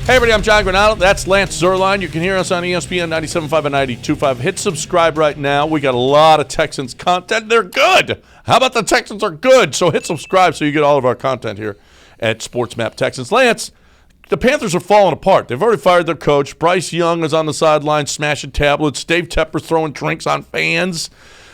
Hey, everybody, I'm John Granado. That's Lance Zerline. You can hear us on ESPN 97.5 and 92.5. Hit subscribe right now. We got a lot of Texans content. They're good. How about the Texans are good? So hit subscribe so you get all of our content here at Sports Map Texans. Lance, the Panthers are falling apart. They've already fired their coach. Bryce Young is on the sideline smashing tablets. Dave Tepper's throwing drinks on fans.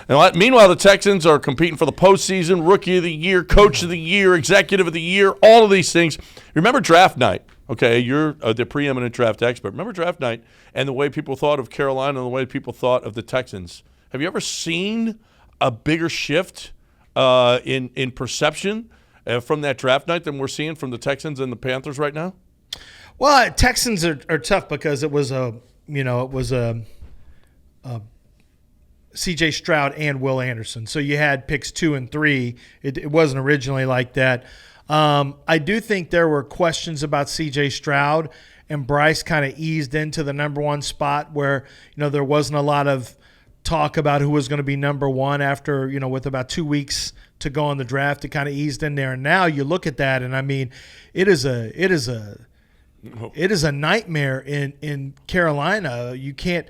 And meanwhile, the Texans are competing for the postseason, Rookie of the Year, Coach of the Year, Executive of the Year, all of these things. Remember draft night. Okay, you're the preeminent draft expert. Remember draft night and the way people thought of Carolina and the way people thought of the Texans. Have you ever seen a bigger shift in perception from that draft night than we're seeing from the Texans and the Panthers right now? Well, Texans are tough because it was C.J. Stroud and Will Anderson. So you had picks 2 and 3. It wasn't originally like that. I do think there were questions about C.J. Stroud, and Bryce kind of eased into the number 1 spot where, there wasn't a lot of talk about who was going to be number 1 after, with about 2 weeks to go on the draft. It kind of eased in there. And now you look at that, and I mean, it is a nightmare in Carolina. You can't.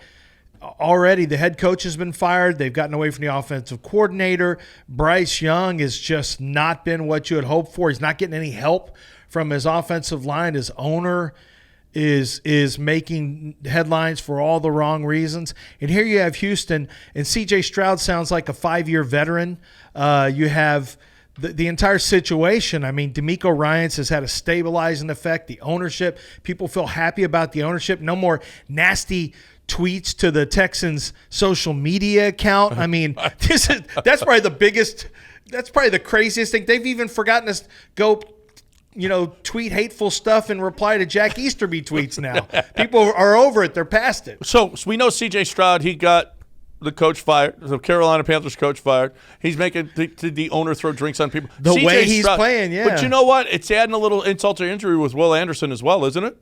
Already the head coach has been fired. They've gotten away from the offensive coordinator. Bryce Young has just not been what you had hoped for. He's not getting any help from his offensive line. His owner is making headlines for all the wrong reasons. And here you have Houston, and C.J. Stroud sounds like a 5-year veteran. You have the entire situation. I mean, DeMeco Ryans has had a stabilizing effect. The ownership, people feel happy about the ownership. No more nasty tweets to the Texans social media account. I mean, that's probably the craziest thing. They've even forgotten to go, tweet hateful stuff and reply to Jack Easterby tweets now. People are over it. They're past it. So we know C.J. Stroud, he got the coach fired, the Carolina Panthers coach fired. He's making the owner throw drinks on people. The way he's playing, yeah. But you know what? It's adding a little insult to injury with Will Anderson as well, isn't it?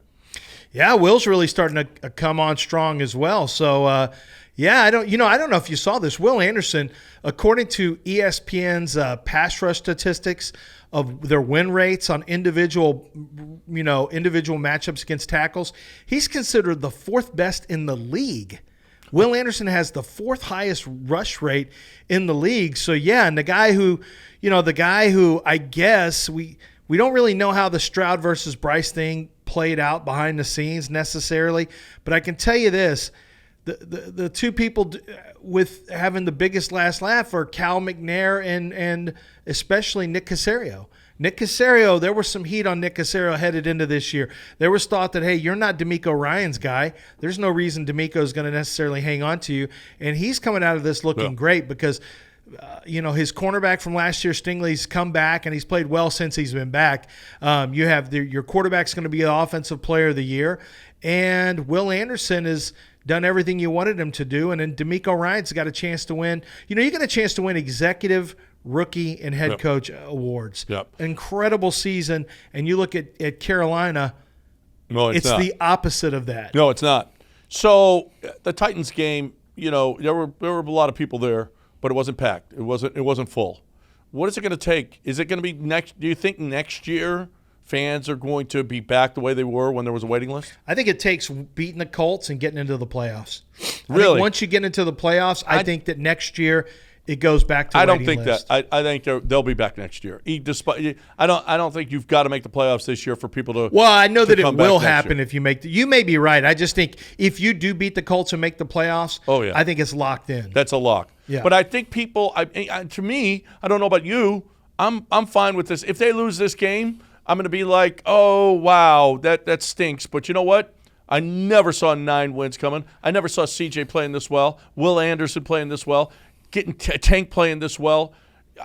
Yeah, Will's really starting to come on strong as well. So, I don't know if you saw this. Will Anderson, according to ESPN's pass rush statistics of their win rates on individual matchups against tackles, he's considered the 4th best in the league. Will Anderson has the 4th highest rush rate in the league. So, yeah, and the guy who I guess we don't really know how the Stroud versus Bryce thing played out behind the scenes necessarily, but I can tell you this: the two people with having the biggest last laugh are Cal McNair and especially Nick Caserio. Nick Caserio, there was some heat on Nick Caserio headed into this year. There was thought that, hey, you're not DeMeco Ryans' guy. There's no reason DeMeco is going to necessarily hang on to you, and he's coming out of this looking great because his cornerback from last year, Stingley's come back, and he's played well since he's been back. You have your quarterback's going to be the offensive player of the year, and Will Anderson has done everything you wanted him to do, and then DeMeco Ryans got a chance to win. You get a chance to win executive, rookie, and head coach awards. Yep. Incredible season, and you look at Carolina, it's not. The opposite of that. No, it's not. So the Titans game, there were a lot of people there, but it wasn't packed. It wasn't full. What is it going to take? Is it going to be next? Do you think next year fans are going to be back the way they were when there was a waiting list? I think it takes beating the Colts and getting into the playoffs. Really? I think once you get into the playoffs, I think that next year it goes back to I waiting don't think list. that. I think they'll be back next year. I don't think you've got to make the playoffs this year for people to. Well, I know that it will happen if you make. You may be right. I just think if you do beat the Colts and make the playoffs, I think it's locked in. That's a lock. Yeah. But I think people. To me, I don't know about you. I'm fine with this. If they lose this game, I'm going to be like, oh wow, that stinks. But you know what? I never saw 9 wins coming. I never saw CJ playing this well. Will Anderson playing this well. Getting Tank playing this well,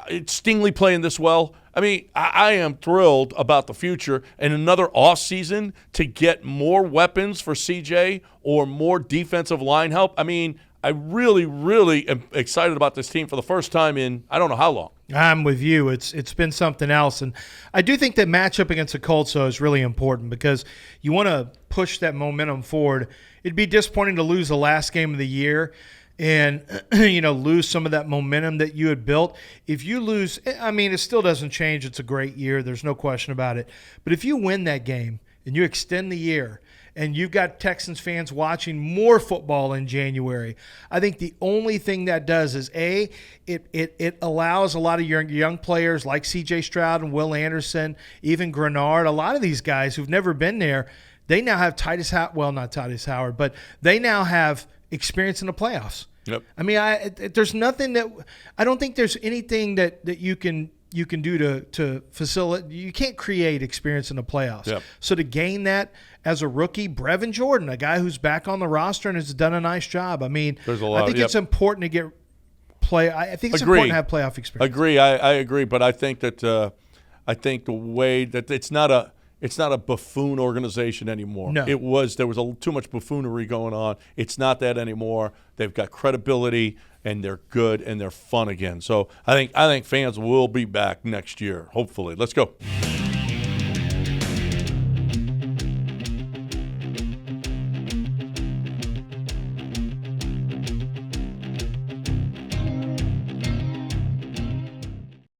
Stingley playing this well. I mean, I am thrilled about the future and another offseason to get more weapons for CJ or more defensive line help. I mean, I really, really am excited about this team for the first time in I don't know how long. I'm with you. It's been something else. And I do think that matchup against the Colts, though, is really important because you want to push that momentum forward. It'd be disappointing to lose the last game of the year and lose some of that momentum that you had built. If you lose, I mean, it still doesn't change. It's a great year. There's no question about it. But if you win that game and you extend the year, and you've got Texans fans watching more football in January, I think the only thing that does is, it allows a lot of your young players like C.J. Stroud and Will Anderson, even Grenard, a lot of these guys who've never been there, they now have not Titus Howard, but they now have experience in the playoffs. Yep. I mean, there's nothing that – I don't think there's anything that you can do to facilitate. You can't create experience in the playoffs. Yep. So to gain that as a rookie, Brevin Jordan, a guy who's back on the roster and has done a nice job. I mean, I think it's important to get play. I think it's important to have playoff experience. Agree. I agree, but I think that the way that it's not a buffoon organization anymore. No. There was too much buffoonery going on. It's not that anymore. They've got credibility, and they're good, and they're fun again. So I think fans will be back next year, hopefully. Let's go.